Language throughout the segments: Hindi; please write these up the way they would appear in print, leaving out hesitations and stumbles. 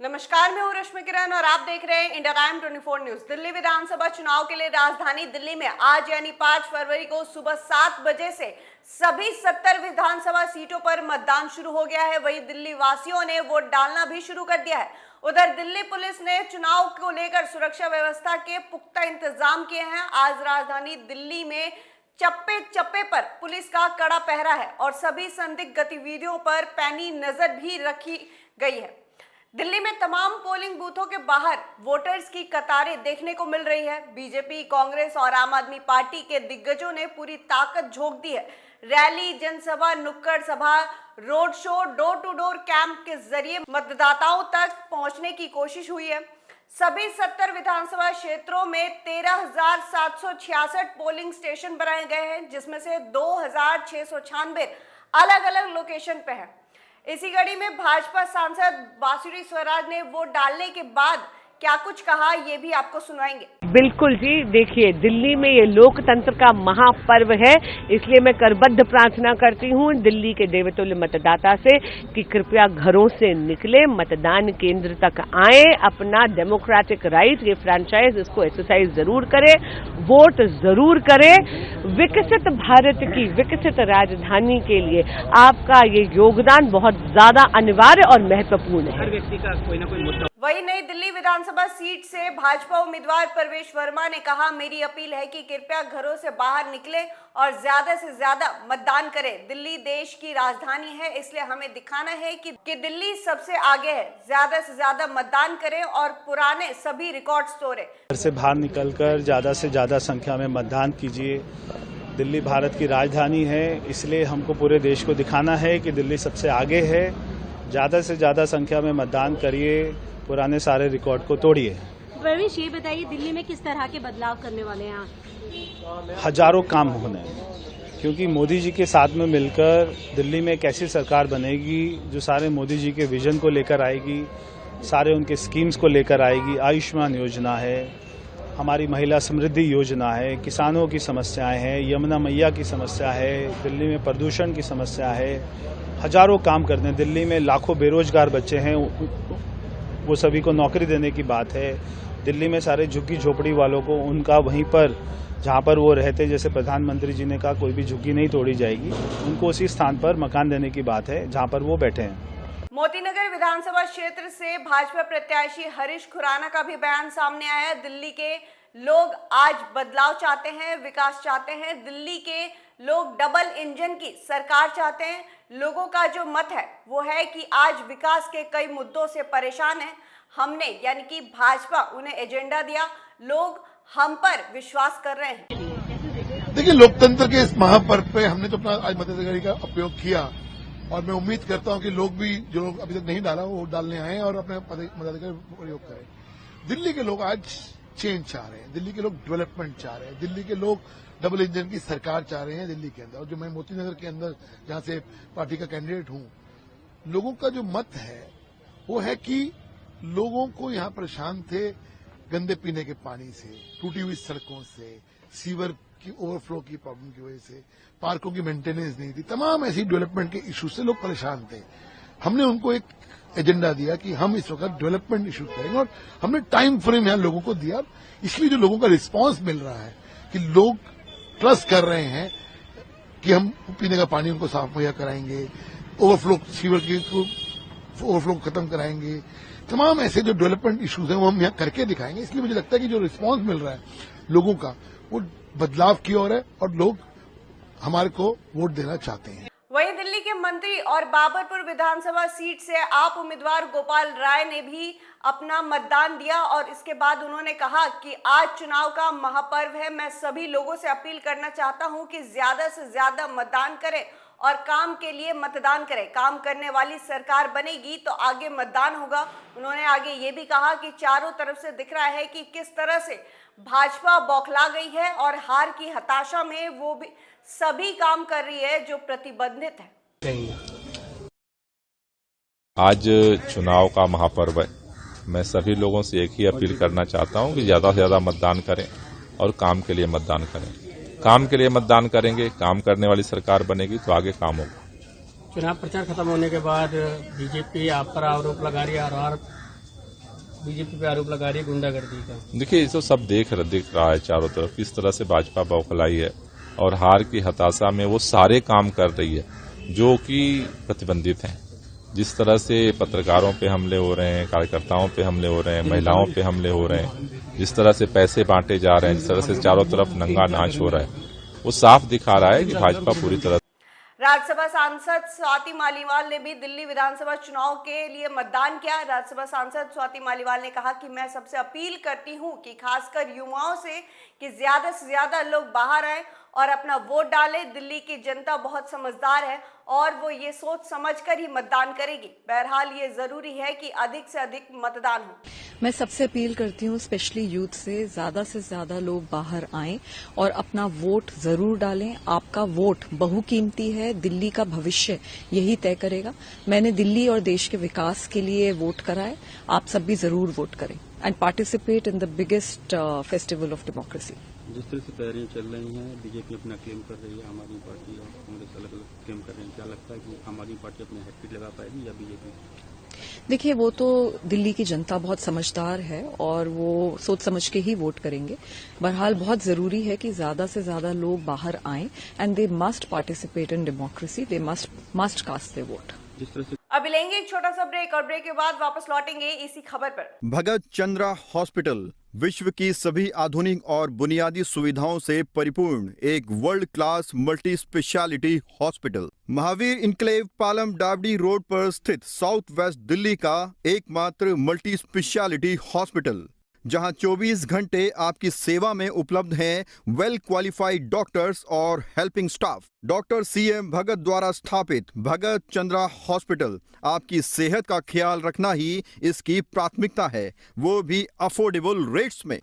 नमस्कार, मैं हूं रश्मि किरण और आप देख रहे हैं इंडिया टाइम 24 न्यूज। दिल्ली विधानसभा चुनाव के लिए राजधानी दिल्ली में आज यानी 5 फरवरी को सुबह 7 बजे से सभी 70 विधानसभा सीटों पर मतदान शुरू हो गया है। वहीं दिल्ली वासियों ने वोट डालना भी शुरू कर दिया है। उधर दिल्ली पुलिस ने चुनाव को लेकर सुरक्षा व्यवस्था के पुख्ता इंतजाम किए हैं। आज राजधानी दिल्ली में चप्पे चप्पे पर पुलिस का कड़ा पहरा है और सभी संदिग्ध गतिविधियों पर पैनी नजर भी रखी गई है। दिल्ली में तमाम पोलिंग बूथों के बाहर वोटर्स की कतारें देखने को मिल रही है। बीजेपी, कांग्रेस और आम आदमी पार्टी के दिग्गजों ने पूरी ताकत झोंक दी है। रैली, जनसभा, नुक्कड़ सभा, road show, door to door camp के जरिए मतदाताओं तक पहुंचने की कोशिश हुई है। सभी 70 विधानसभा क्षेत्रों में 13,766 पोलिंग स्टेशन बनाए गए हैं, जिसमें से 2,696 अलग अलग लोकेशन पे हैं। इसी कड़ी में भाजपा सांसद बांसुरी स्वराज ने वोट डालने के बाद क्या कुछ कहा, ये भी आपको सुनाएंगे। बिल्कुल जी, देखिए दिल्ली में ये लोकतंत्र का महापर्व है, इसलिए मैं करबद्ध प्रार्थना करती हूँ दिल्ली के देवतुल्य मतदाता से कि कृपया घरों से निकले, मतदान केंद्र तक आए, अपना डेमोक्रेटिक राइट, ये फ्रैंचाइज, इसको एक्सरसाइज जरूर करें, वोट जरूर करें। विकसित भारत की विकसित राजधानी के लिए आपका ये योगदान बहुत ज्यादा अनिवार्य और महत्वपूर्ण है। हर व्यक्ति का कोई ना कोई मुद्दा। वहीं नई दिल्ली विधानसभा सीट से भाजपा उम्मीदवार प्रवेश वर्मा ने कहा, मेरी अपील है कि कृपया घरों से बाहर निकले और ज्यादा से ज्यादा मतदान करें। दिल्ली देश की राजधानी है, इसलिए हमें दिखाना है कि दिल्ली सबसे आगे है। ज्यादा से ज्यादा मतदान करें और पुराने सभी रिकॉर्ड्स तोड़ें। घर से बाहर निकलकर ज्यादा से ज्यादा संख्या में मतदान कीजिए। दिल्ली भारत की राजधानी है, इसलिए हमको पूरे देश को दिखाना है कि दिल्ली सबसे आगे है। ज्यादा से ज्यादा संख्या में मतदान करिए, पुराने सारे रिकॉर्ड को तोड़िए। प्रवेश, ये बताइए दिल्ली में किस तरह के बदलाव करने वाले हैं आप? हजारों काम होने हैं, क्योंकि मोदी जी के साथ में मिलकर दिल्ली में एक ऐसी सरकार बनेगी जो सारे मोदी जी के विजन को लेकर आएगी, सारे उनके स्कीम्स को लेकर आएगी। आयुष्मान योजना है, हमारी महिला समृद्धि योजना है, किसानों की समस्याएं हैं, यमुना मैया की समस्या है, दिल्ली में प्रदूषण की समस्या है। हजारों काम करते हैं। दिल्ली में लाखों बेरोजगार बच्चे हैं, वो सभी को नौकरी देने की बात है। दिल्ली में सारे झुग्गी झोपड़ी वालों को उनका वहीं पर जहां पर वो रहते, जैसे प्रधानमंत्री जी ने कहा कोई भी झुग्गी नहीं तोड़ी जाएगी, उनको उसी स्थान पर मकान देने की बात है जहां पर वो बैठे हैं। मोतीनगर विधानसभा क्षेत्र से भाजपा प्रत्याशी हरीश खुराना का भी बयान सामने आया है। दिल्ली के लोग आज बदलाव चाहते हैं, विकास चाहते हैं। दिल्ली के लोग डबल इंजन की सरकार चाहते हैं। लोगों का जो मत है वो है कि आज विकास के कई मुद्दों से परेशान हैं। हमने यानी कि भाजपा उन्हें एजेंडा दिया, लोग हम पर विश्वास कर रहे हैं। देखिए, लोकतंत्र के इस महापर्व पे हमने तो अपना आज मताधिकार का उपयोग किया और मैं उम्मीद करता हूं कि लोग भी जो लोग अभी तक नहीं डाला वो डालने आए और अपने मताधिकार का प्रयोग करें। दिल्ली के लोग आज चेंज चाह रहे हैं, दिल्ली के लोग डेवलपमेंट चाह रहे हैं, दिल्ली के लोग डबल इंजन की सरकार चाह रहे हैं दिल्ली के अंदर। और जो मैं मोतीनगर के अंदर जहां से पार्टी का कैंडिडेट हूं, लोगों का जो मत है वो है कि लोगों को यहां परेशान थे गंदे पीने के पानी से, टूटी हुई सड़कों से, सीवर की ओवरफ्लो की प्रॉब्लम की वजह से, पार्कों की मेंटेनेंस नहीं थी, तमाम ऐसी डेवलपमेंट के इशू से लोग परेशान थे। हमने उनको एक एजेंडा दिया कि हम इस वक्त डेवलपमेंट इशू करेंगे और हमने टाइम फ्रेम यहां लोगों को दिया। इसलिए जो लोगों का रिस्पांस मिल रहा है कि लोग ट्रस्ट कर रहे हैं कि हम पीने का पानी उनको साफ मुहैया कराएंगे, ओवरफ्लो सीवर की ओवरफ्लो खत्म कराएंगे, तमाम ऐसे जो डेवलपमेंट इश्यूज हैं वो हम यहाँ करके दिखाएंगे। इसलिए मुझे लगता है कि जो रिस्पांस मिल रहा है लोगों का वो बदलाव की ओर है और लोग हमारे को वोट देना चाहते हैं। वहीं दिल्ली के मंत्री और बाबरपुर विधानसभा सीट से आप उम्मीदवार गोपाल राय ने भी अपना मतदान दिया और इसके बाद उन्होंने कहा कि आज चुनाव का महापर्व है। मैं सभी लोगों से अपील करना चाहता हूं कि ज्यादा से ज्यादा मतदान करें और काम के लिए मतदान करें। काम करने वाली सरकार बनेगी तो आगे मतदान होगा। उन्होंने आगे ये भी कहा कि चारों तरफ से दिख रहा है कि किस तरह से भाजपा बौखला गई है और हार की हताशा में वो भी सभी काम कर रही है जो प्रतिबंधित है। आज चुनाव का महापर्व है। मैं सभी लोगों से एक ही अपील करना चाहता हूं कि ज्यादा से ज्यादा मतदान करें और काम के लिए मतदान करें। काम के लिए मतदान करेंगे, काम करने वाली सरकार बनेगी तो आगे काम होगा। चुनाव प्रचार खत्म होने के बाद बीजेपी आप पर आरोप लगा रही है और बीजेपी पे आरोप लगा रही है गुंडागर्दी का। देखिए, ये तो सब दिख रहा है चारों तरफ किस तरह से भाजपा बौखलाई है और हार की हताशा में वो सारे काम कर रही है जो कि प्रतिबंधित हैं। जिस तरह से पत्रकारों पे हमले हो रहे हैं, कार्यकर्ताओं पे हमले हो रहे हैं, महिलाओं पे हमले हो रहे हैं, जिस तरह से पैसे बांटे जा रहे हैं, जिस तरह से चारों तरफ नंगा नाच हो रहा है, वो साफ दिखा रहा है कि भाजपा पूरी तरह। राज्यसभा सांसद स्वाति मालीवाल ने भी दिल्ली विधानसभा चुनाव के लिए मतदान किया। राज्यसभा सांसद स्वाति मालीवाल ने कहा कि मैं सबसे अपील करती हूं कि खासकर युवाओं से कि ज्यादा से ज्यादा लोग बाहर आए और अपना वोट डालें। दिल्ली की जनता बहुत समझदार है और वो ये सोच समझकर ही मतदान करेगी। बहरहाल ये जरूरी है कि अधिक से अधिक मतदान हो। मैं सबसे अपील करती हूँ, स्पेशली यूथ से ज्यादा लोग बाहर आएं और अपना वोट जरूर डालें। आपका वोट बहुकीमती है, दिल्ली का भविष्य यही तय करेगा। मैंने दिल्ली और देश के विकास के लिए वोट करा है, आप सब भी जरूर वोट करें and participate in the biggest festival of democracy. जिस तरह से तैयारियां चल रही हैं, बीजेपी अपना क्लेम कर रही है, आम आदमी पार्टी और कांग्रेस अलग अलग क्लेम कर रहे हैं, क्या लगता है कि आम आदमी पार्टी अपने हैट्रिक लगा पाएगी या बीजेपी? देखिए, वो तो दिल्ली की जनता बहुत समझदार है और वो सोच समझ के ही वोट करेंगे। बहरहाल बहुत जरूरी है कि ज्यादा से ज्यादा लोग बाहर आएं and they must participate in democracy, they must cast their vote. अभी लेंगे एक छोटा सा ब्रेक और ब्रेक के बाद वापस लौटेंगे इसी खबर पर। भगत चंद्रा हॉस्पिटल विश्व की सभी आधुनिक और बुनियादी सुविधाओं से परिपूर्ण एक world class multi speciality hospital Mahavir Enclave Palam डावडी रोड पर स्थित साउथ वेस्ट दिल्ली का एकमात्र मल्टी स्पेशलिटी हॉस्पिटल, जहां 24 घंटे आपकी सेवा में उपलब्ध हैं वेल क्वालिफाइड डॉक्टर्स और हेल्पिंग स्टाफ। डॉक्टर CM भगत द्वारा स्थापित भगत चंद्रा हॉस्पिटल आपकी सेहत का ख्याल रखना ही इसकी प्राथमिकता है, वो भी अफोर्डेबल रेट्स में।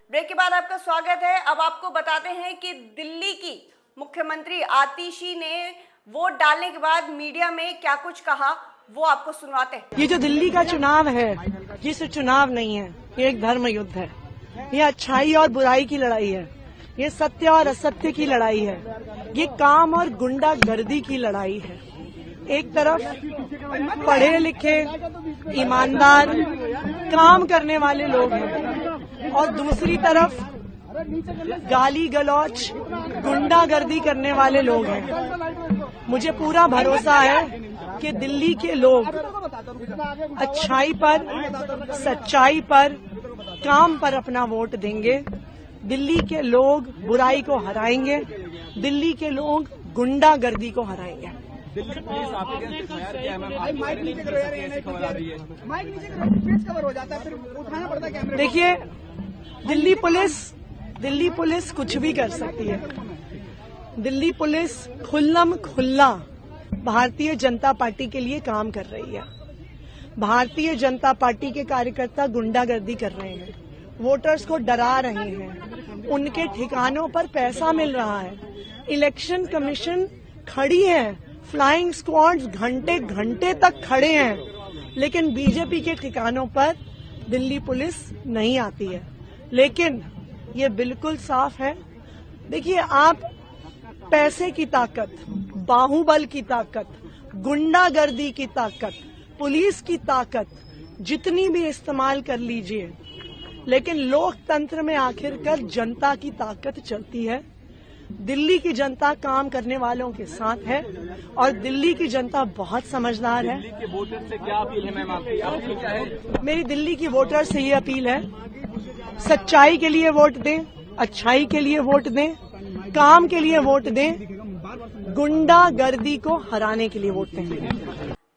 ब्रेक के बाद आपका स्वागत है। अब आपको बताते हैं कि दिल्ली की मुख्यमंत्री आतिशी ने वोट डालने के बाद मीडिया में क्या कुछ कहा, वो आपको सुनवाते हैं। ये जो दिल्ली का चुनाव है, ये सिर्फ चुनाव नहीं है, ये एक धर्म युद्ध है। ये अच्छाई और बुराई की लड़ाई है, ये सत्य और असत्य की लड़ाई है, ये काम और गुंडागर्दी की लड़ाई है। एक तरफ पढ़े लिखे ईमानदार काम करने वाले लोग हैं और दूसरी तरफ गाली गलौच गुंडागर्दी करने वाले लोग हैं। मुझे पूरा भरोसा है कि दिल्ली के लोग अच्छाई पर, सच्चाई पर, काम पर अपना वोट देंगे। दिल्ली के लोग बुराई को हराएंगे, दिल्ली के लोग गुंडागर्दी को हराएंगे। देखिए, दिल्ली पुलिस कुछ भी कर सकती है। दिल्ली पुलिस खुल्लम खुल्ला भारतीय जनता पार्टी के लिए काम कर रही है। भारतीय जनता पार्टी के कार्यकर्ता गुंडागर्दी कर रहे हैं, वोटर्स को डरा रहे हैं, उनके ठिकानों पर पैसा मिल रहा है। इलेक्शन कमीशन खड़ी है, फ्लाइंग स्क्वाड्स घंटे घंटे तक खड़े हैं, लेकिन बीजेपी के ठिकानों पर दिल्ली पुलिस नहीं आती है। लेकिन ये बिल्कुल साफ है, देखिए, आप पैसे की ताकत, बाहुबल की ताकत, गुंडागर्दी की ताकत, पुलिस की ताकत जितनी भी इस्तेमाल कर लीजिए, लेकिन लोकतंत्र में आखिरकार जनता की ताकत चलती है। दिल्ली की जनता काम करने वालों के साथ है और दिल्ली की जनता बहुत समझदार है। दिल्ली के वोटर से क्या अपील है मैम आपकी? मेरी दिल्ली की वोटर से ये अपील है, सच्चाई के लिए वोट दें, अच्छाई के लिए वोट दें, काम के लिए वोट दें, गुंडागर्दी को हराने के लिए वोट दें।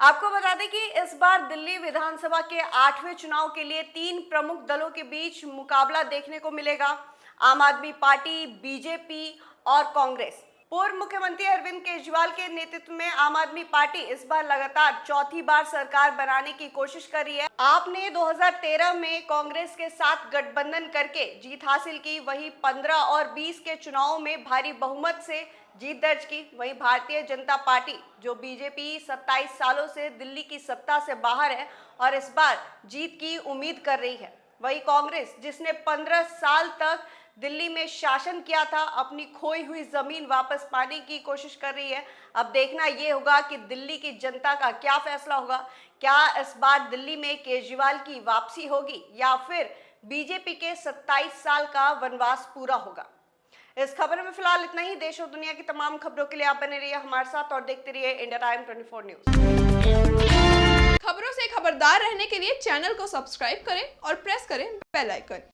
आपको बता दें कि इस बार दिल्ली विधानसभा के 8वें चुनाव के लिए 3 प्रमुख दलों के बीच मुकाबला देखने को मिलेगा। आम आदमी पार्टी, बीजेपी और कांग्रेस। पूर्व मुख्यमंत्री अरविंद केजरीवाल के नेतृत्व में आम आदमी पार्टी इस बार लगातार चौथी बार सरकार बनाने की कोशिश कर रही है। आपने 2013 में कांग्रेस के साथ गठबंधन करके जीत हासिल की, वहीं 15 और 20 के चुनावों में भारी बहुमत से जीत दर्ज की। वहीं भारतीय जनता पार्टी, जो बीजेपी 27 सालों से दिल्ली की सत्ता से बाहर है और इस बार जीत की उम्मीद कर रही है। वहीं कांग्रेस, जिसने 15 साल तक दिल्ली में शासन किया था, अपनी खोई हुई जमीन वापस पाने की कोशिश कर रही है। अब देखना ये होगा कि दिल्ली की जनता का क्या फैसला होगा। क्या इस बार दिल्ली में केजरीवाल की वापसी होगी या फिर बीजेपी के 27 साल का वनवास पूरा होगा। इस खबर में फिलहाल इतना ही। देश और दुनिया की तमाम खबरों के लिए आप बने रहिए हमारे साथ और देखते रहिए इंडिया टाइम 24 न्यूज। खबरों से खबरदार रहने के लिए चैनल को सब्सक्राइब करें और प्रेस करें बेल आइकन।